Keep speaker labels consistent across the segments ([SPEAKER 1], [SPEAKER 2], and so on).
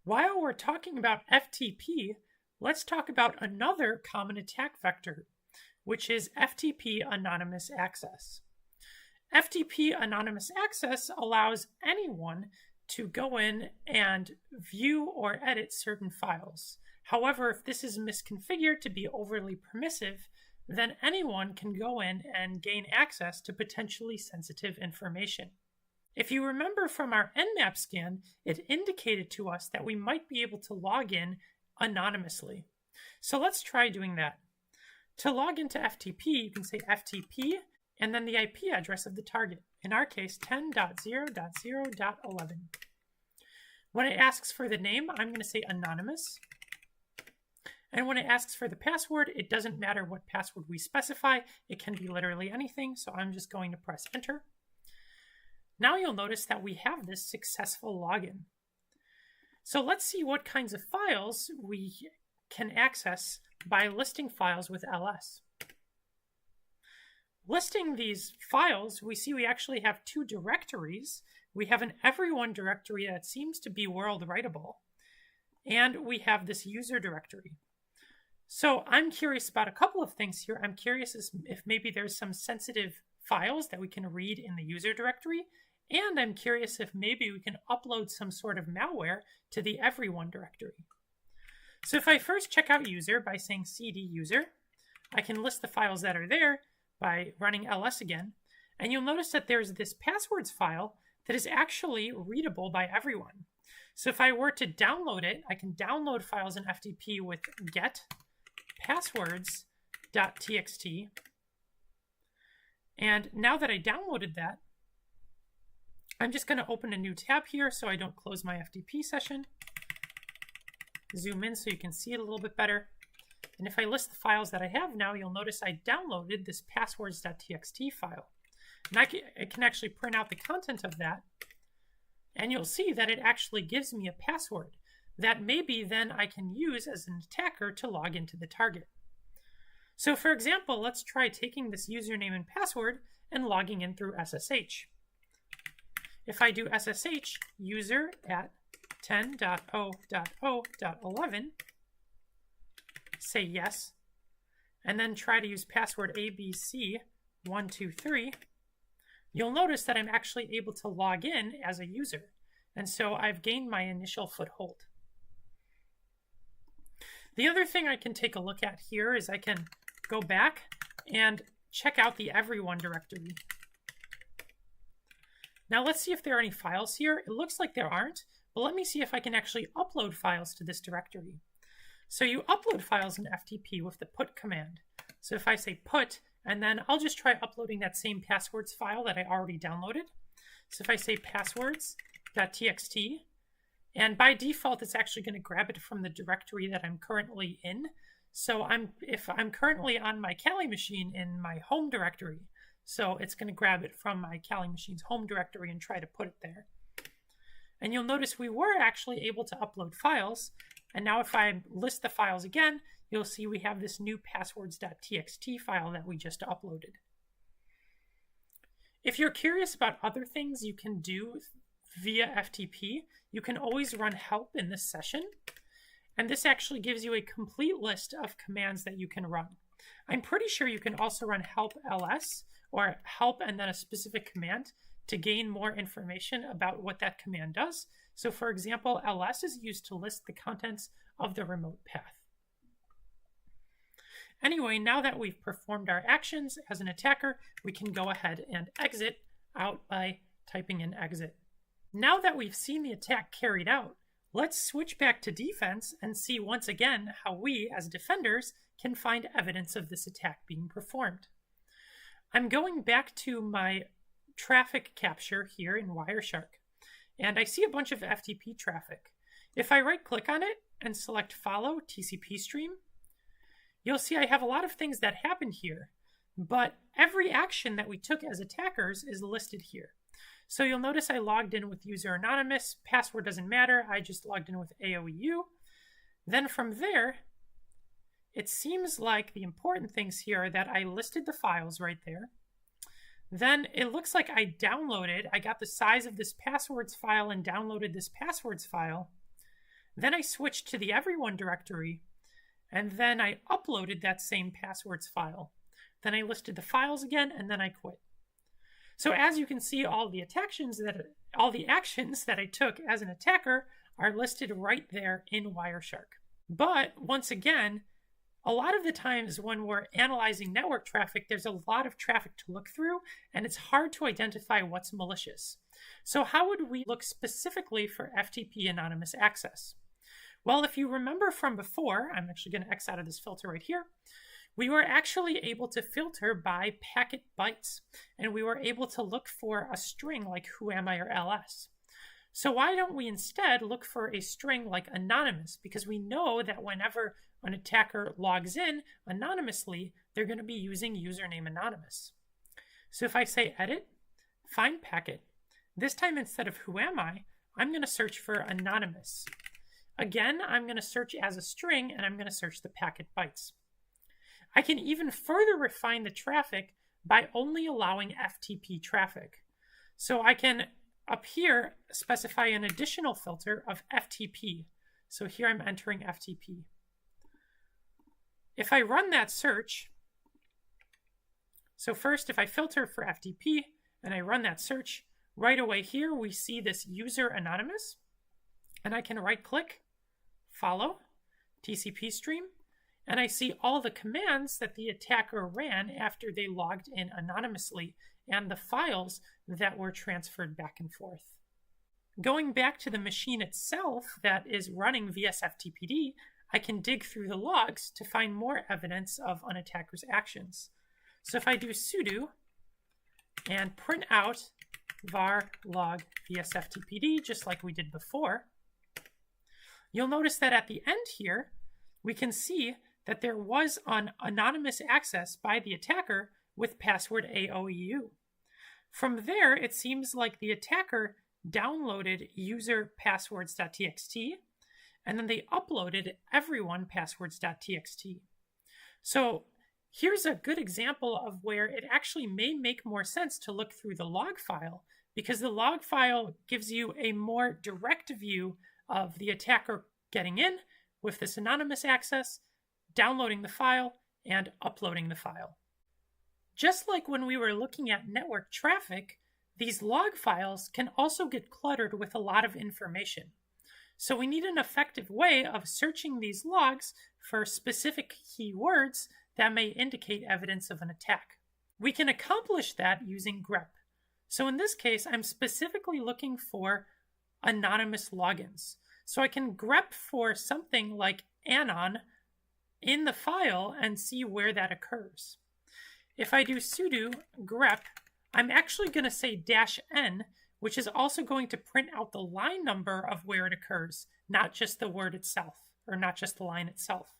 [SPEAKER 1] While we're talking about FTP, let's talk about another common attack vector, which is FTP anonymous access. FTP anonymous access allows anyone to go in and view or edit certain files. However, if this is misconfigured to be overly permissive, then anyone can go in and gain access to potentially sensitive information. If you remember from our Nmap scan, it indicated to us that we might be able to log in anonymously. So let's try doing that. To log into FTP, you can say FTP and then the IP address of the target. In our case, 10.0.0.11. When it asks for the name, I'm going to say anonymous. And when it asks for the password, it doesn't matter what password we specify. It can be literally anything. So I'm just going to press enter. Now you'll notice that we have this successful login. So let's see what kinds of files we can access by listing files with ls. Listing these files, we see we actually have two directories. We have an everyone directory that seems to be world writable, and we have this user directory. So I'm curious about a couple of things here. I'm curious if maybe there's some sensitive files that we can read in the user directory, and I'm curious if maybe we can upload some sort of malware to the everyone directory. So if I first check out user by saying cd user, I can list the files that are there by running ls again, and you'll notice that there's this passwords file that is actually readable by everyone. So if I were to download it, I can download files in FTP with get passwords.txt. And now that I downloaded that, I'm just going to open a new tab here so I don't close my FTP session. Zoom in so you can see it a little bit better. And if I list the files that I have now, you'll notice I downloaded this passwords.txt file. And I can actually print out the content of that. And you'll see that it actually gives me a password that maybe then I can use as an attacker to log into the target. So for example, let's try taking this username and password and logging in through SSH. If I do SSH user at 10.0.0.11, say yes, and then try to use password ABC123, you'll notice that I'm actually able to log in as a user. And so I've gained my initial foothold. The other thing I can take a look at here is I can go back and check out the everyone directory. Now let's see if there are any files here. It looks like there aren't, but let me see if I can actually upload files to this directory. So you upload files in FTP with the put command. So if I say put, and then I'll just try uploading that same passwords file that I already downloaded. So if I say passwords.txt, and by default, it's actually going to grab it from the directory that I'm currently in. So if I'm currently on my Kali machine in my home directory, so it's going to grab it from my Kali machine's home directory and try to put it there. And you'll notice we were actually able to upload files. And now if I list the files again, you'll see we have this new passwords.txt file that we just uploaded. If you're curious about other things you can do via FTP, you can always run help in this session. And this actually gives you a complete list of commands that you can run. I'm pretty sure you can also run help ls or help and then a specific command to gain more information about what that command does. So for example, ls is used to list the contents of the remote path. Anyway, now that we've performed our actions as an attacker, we can go ahead and exit out by typing in exit. Now that we've seen the attack carried out, let's switch back to defense and see once again how we, as defenders, can find evidence of this attack being performed. I'm going back to my traffic capture here in Wireshark, and I see a bunch of FTP traffic. If I right-click on it and select Follow TCP Stream, you'll see I have a lot of things that happened here, but every action that we took as attackers is listed here. So you'll notice I logged in with user anonymous, password doesn't matter, I just logged in with AOEU. Then from there, it seems like the important things here are that I listed the files right there. Then it looks like I got the size of this passwords file and downloaded this passwords file. Then I switched to the everyone directory, and then I uploaded that same passwords file. Then I listed the files again, and then I quit. So as you can see, all the actions that I took as an attacker are listed right there in Wireshark. But once again, a lot of the times when we're analyzing network traffic, there's a lot of traffic to look through, and it's hard to identify what's malicious. So how would we look specifically for FTP anonymous access? Well, if you remember from before, I'm actually going to X out of this filter right here, we were actually able to filter by packet bytes, and we were able to look for a string like who am I or ls. So why don't we instead look for a string like anonymous? Because we know that whenever an attacker logs in anonymously, they're going to be using username anonymous. So if I say edit, find packet, this time instead of who am I, I'm going to search for anonymous. Again, I'm going to search as a string, and I'm going to search the packet bytes. I can even further refine the traffic by only allowing FTP traffic. So I can, up here, specify an additional filter of FTP. So here I'm entering FTP. If I run that search, so first if I filter for FTP and I run that search, right away here we see this user anonymous, and I can right click, follow, TCP stream, and I see all the commands that the attacker ran after they logged in anonymously and the files that were transferred back and forth. Going back to the machine itself that is running vsftpd, I can dig through the logs to find more evidence of an attacker's actions. So if I do sudo and print out var log vsftpd, just like we did before, you'll notice that at the end here, we can see that there was an anonymous access by the attacker with password AOEU. From there, it seems like the attacker downloaded user passwords.txt, and then they uploaded everyone passwords.txt. So here's a good example of where it actually may make more sense to look through the log file, because the log file gives you a more direct view of the attacker getting in with this anonymous access, downloading the file, and uploading the file. Just like when we were looking at network traffic, these log files can also get cluttered with a lot of information. So we need an effective way of searching these logs for specific keywords that may indicate evidence of an attack. We can accomplish that using grep. So in this case, I'm specifically looking for anonymous logins. So I can grep for something like anon in the file and see where that occurs. If I do sudo grep, I'm actually going to say -n, which is also going to print out the line number of where it occurs, not just the word itself, or not just the line itself.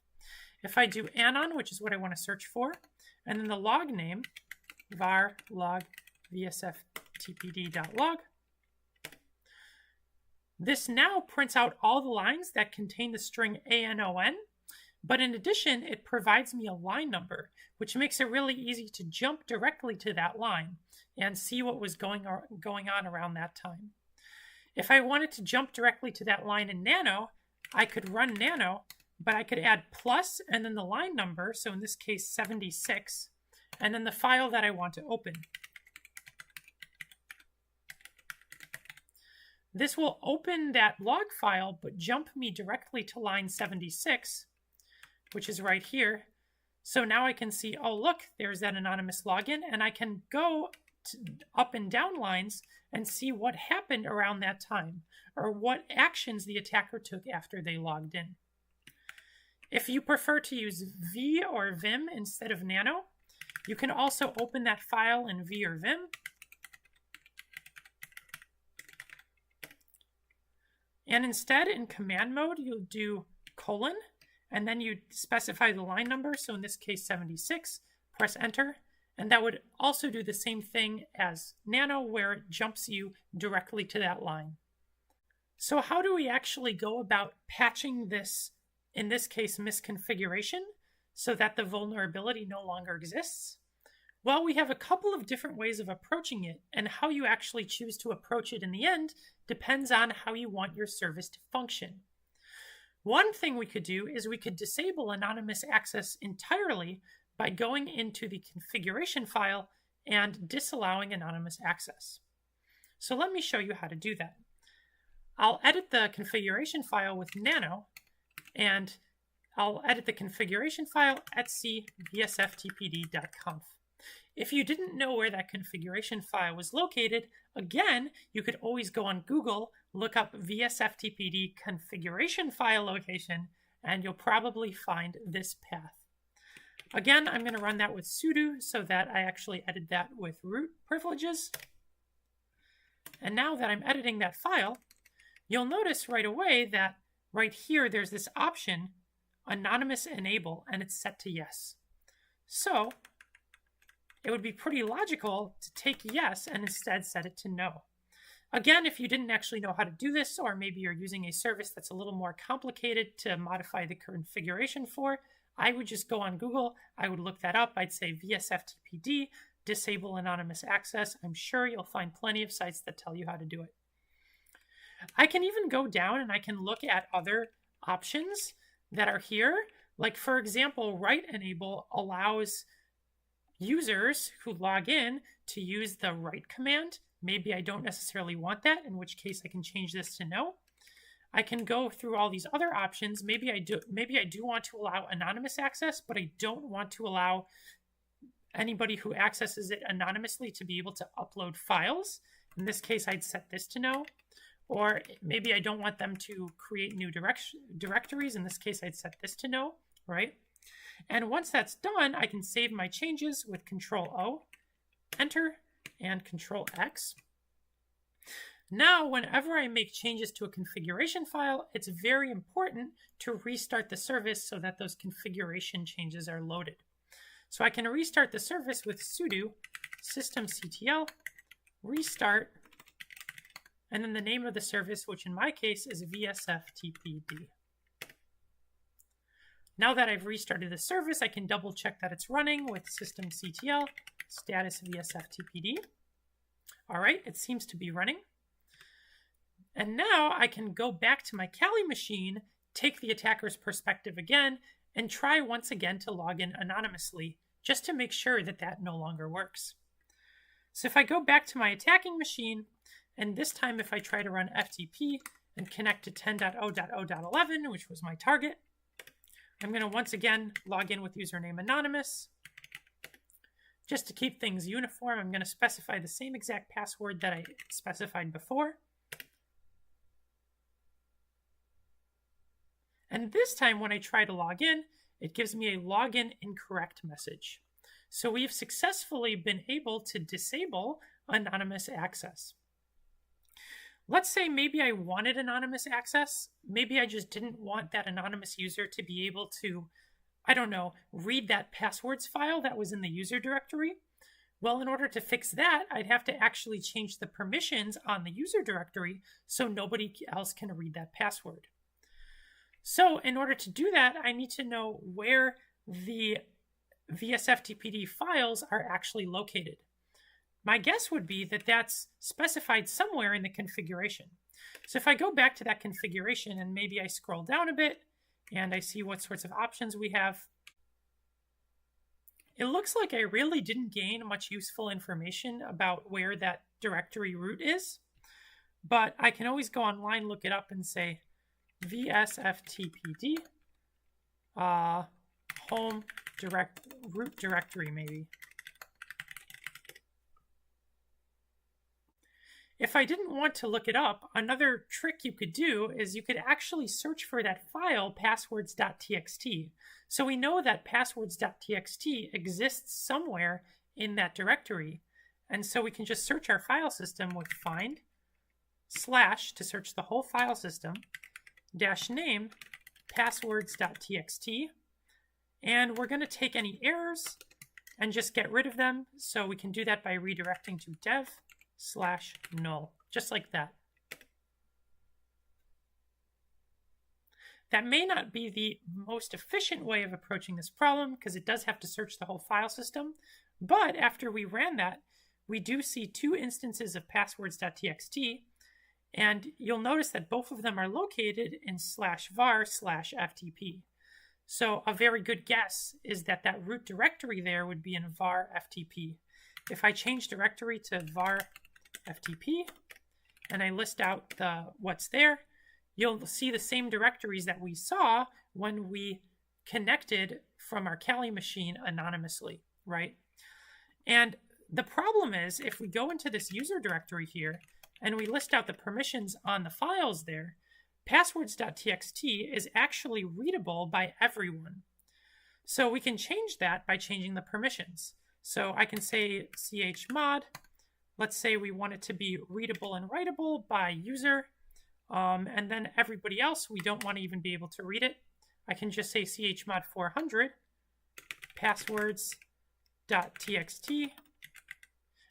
[SPEAKER 1] If I do anon, which is what I want to search for, and then the log name, var log vsftpd.log, this now prints out all the lines that contain the string anon, but in addition, it provides me a line number, which makes it really easy to jump directly to that line and see what was going on around that time. If I wanted to jump directly to that line in nano, I could run nano, but I could add plus and then the line number, so in this case 76, and then the file that I want to open. This will open that log file, but jump me directly to line 76, which is right here. So now I can see, oh look, there's that anonymous login, and I can go up and down lines and see what happened around that time, or what actions the attacker took after they logged in. If you prefer to use V or Vim instead of nano, you can also open that file in V or Vim. And instead, in command mode, you'll do colon, and then you specify the line number, so in this case 76, press enter, and that would also do the same thing as nano, where it jumps you directly to that line. So how do we actually go about patching this, in this case, misconfiguration, so that the vulnerability no longer exists? Well, we have a couple of different ways of approaching it, and how you actually choose to approach it in the end depends on how you want your service to function. One thing we could do is we could disable anonymous access entirely by going into the configuration file and disallowing anonymous access. So let me show you how to do that. I'll edit the configuration file with nano, and I'll edit the configuration file etc vsftpd.conf. If you didn't know where that configuration file was located, again, you could always go on Google, look up vsftpd configuration file location, and you'll probably find this path. Again, I'm going to run that with sudo so that I actually edit that with root privileges. And now that I'm editing that file, you'll notice right away that right here there's this option, anonymous enable, and it's set to yes. So it would be pretty logical to take yes and instead set it to no. Again, if you didn't actually know how to do this, or maybe you're using a service that's a little more complicated to modify the configuration for, I would just go on Google, I would look that up, I'd say vsftpd, disable anonymous access. I'm sure you'll find plenty of sites that tell you how to do it. I can even go down and I can look at other options that are here. Like, for example, write enable allows users who log in to use the write command. Maybe I don't necessarily want that, in which case I can change this to no. I can go through all these other options. Maybe I do want to allow anonymous access, but I don't want to allow anybody who accesses it anonymously to be able to upload files. In this case, I'd set this to no. Or maybe I don't want them to create new directories. In this case, I'd set this to no, right? And once that's done, I can save my changes with Control-O, Enter, and Control-X. Now, whenever I make changes to a configuration file, it's very important to restart the service so that those configuration changes are loaded. So I can restart the service with sudo systemctl restart, and then the name of the service, which in my case is vsftpd. Now that I've restarted the service, I can double check that it's running with systemctl status vsftpd. All right, it seems to be running. And now I can go back to my Kali machine, take the attacker's perspective again, and try once again to log in anonymously, just to make sure that that no longer works. So if I go back to my attacking machine, and this time if I try to run FTP and connect to 10.0.0.11, which was my target, I'm going to once again log in with username anonymous. Just to keep things uniform, I'm going to specify the same exact password that I specified before. And this time when I try to log in, it gives me a login incorrect message. So we've successfully been able to disable anonymous access. Let's say maybe I wanted anonymous access. Maybe I just didn't want that anonymous user to be able to, I don't know, read that passwords file that was in the user directory. Well, in order to fix that, I'd have to actually change the permissions on the user directory so nobody else can read that password. So in order to do that, I need to know where the vsftpd files are actually located. My guess would be that that's specified somewhere in the configuration. So if I go back to that configuration and maybe I scroll down a bit and I see what sorts of options we have, it looks like I really didn't gain much useful information about where that directory root is, but I can always go online, look it up and say vsftpd home root directory maybe. If I didn't want to look it up, another trick you could do is you could actually search for that file passwords.txt. So we know that passwords.txt exists somewhere in that directory. And so we can just search our file system with find / to search the whole file system -name passwords.txt. And we're going to take any errors and just get rid of them. So we can do that by redirecting to dev/null, just like that. That may not be the most efficient way of approaching this problem because it does have to search the whole file system. But after we ran that, we do see 2 instances of passwords.txt. And you'll notice that both of them are located in /var/ftp. So a very good guess is that that root directory there would be in var FTP. If I change directory to var FTP and I list out what's there, you'll see the same directories that we saw when we connected from our Kali machine anonymously, right? And the problem is, if we go into this user directory here and we list out the permissions on the files there, passwords.txt is actually readable by everyone. So we can change that by changing the permissions. So I can say chmod, let's say we want it to be readable and writable by user, and then everybody else, we don't want to even be able to read it. I can just say chmod 400, passwords.txt,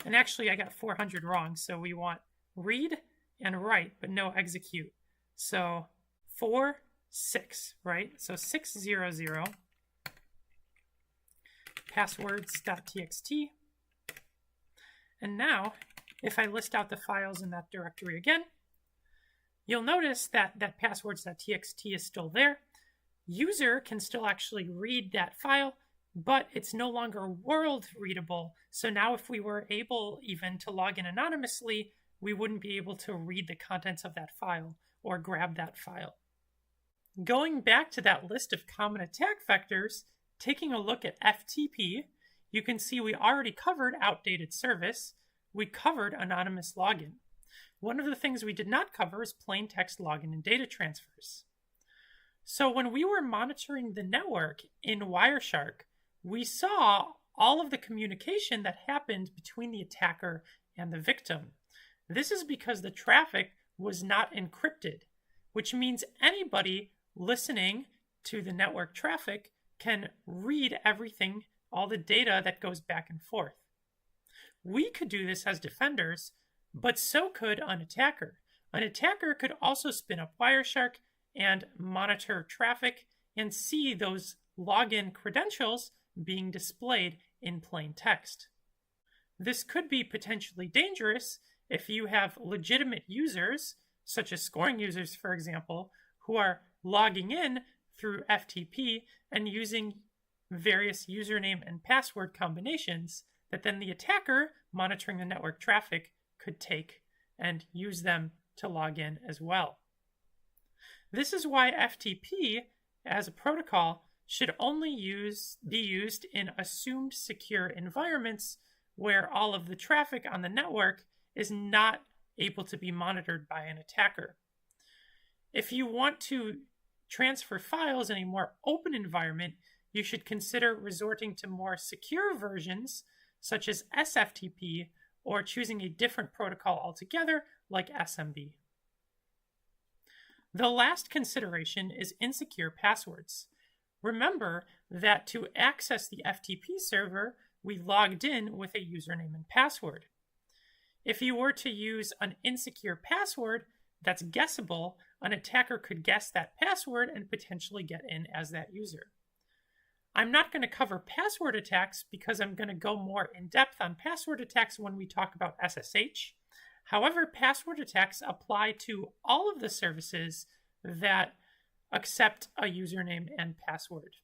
[SPEAKER 1] and actually I got 400 wrong, so we want read and write, but no execute. So 46, right? So 600 passwords.txt. And now, if I list out the files in that directory again, you'll notice that that passwords.txt is still there. User can still actually read that file, but it's no longer world readable. So now if we were able even to log in anonymously, we wouldn't be able to read the contents of that file or grab that file. Going back to that list of common attack vectors, taking a look at FTP, you can see we already covered outdated service. We covered anonymous login. One of the things we did not cover is plain text login and data transfers. So when we were monitoring the network in Wireshark, we saw all of the communication that happened between the attacker and the victim. This is because the traffic was not encrypted, which means anybody listening to the network traffic can read everything, all the data that goes back and forth. We could do this as defenders, but so could an attacker. An attacker could also spin up Wireshark and monitor traffic and see those login credentials being displayed in plain text. This could be potentially dangerous if you have legitimate users, such as scoring users, for example, who are logging in through FTP and using various username and password combinations that then the attacker monitoring the network traffic could take and use them to log in as well. This is why FTP as a protocol should only be used in assumed secure environments where all of the traffic on the network is not able to be monitored by an attacker. If you want to transfer files in a more open environment, you should consider resorting to more secure versions such as SFTP or choosing a different protocol altogether like SMB. The last consideration is insecure passwords. Remember that to access the FTP server, we logged in with a username and password. If you were to use an insecure password that's guessable, an attacker could guess that password and potentially get in as that user. I'm not going to cover password attacks because I'm going to go more in depth on password attacks when we talk about SSH. However, password attacks apply to all of the services that accept a username and password.